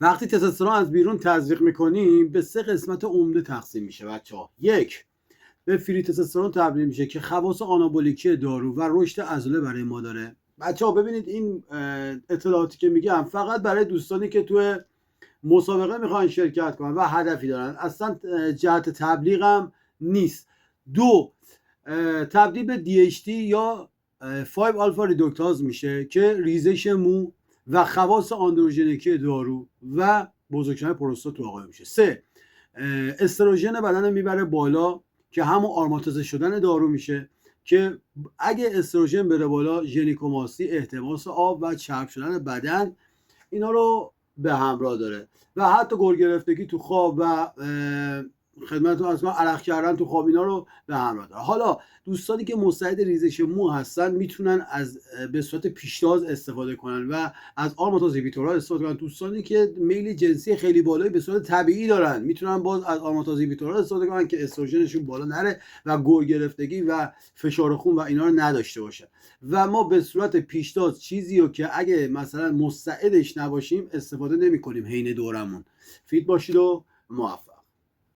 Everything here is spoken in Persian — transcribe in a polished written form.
وقتی تستوسترون از بیرون تزریق میکنیم به 3 قسمت عمده تقسیم میشه بچه‌ها. 1 به فری تستوسترون تبدیل میشه که خواص آنابولیکی دارو و رشد عضله برای ما داره. بچه‌ها ببینید این اطلاعاتی که میگم فقط برای دوستانی که تو مسابقه میخوان شرکت کنن و هدفی دارن، اصلا جهت تبلیغم نیست. 2 تبدیل به DHT یا 5 آلفا ریدوکتاز میشه که ریزش مو و خواص آندروژنیکی دارو و بزرگشدن پروستات تو آقایون میشه. 3 استروژن بدن میبره بالا که همون آرماتیزه شدن دارو میشه که اگه استروژن بره بالا ژنیکوماستی، احتباس آب و چرب شدن بدن اینا رو به همراه داره و حتی گرگرفتگی تو خواب و خدمتتون از عرق کردن تو خواب اینا رو به همراه داره. حالا دوستانی که مستعد ریزش مو هستن میتونن از به صورت پیشتاز استفاده کنن و از آرماتاز ویتورال استفاده کنن. دوستانی که میل جنسی خیلی بالایی به صورت طبیعی دارن میتونن باز از آرماتاز ویتورال استفاده کنن که استروژنشون بالا نره و گرگرفتگی و فشار خون و اینا رو نداشته باشه. و ما به صورت پیشتاز چیزی رو که اگه مثلا مستعدش نباشیم استفاده نمی‌کنیم حین دورمون. فیت باشید و موفق.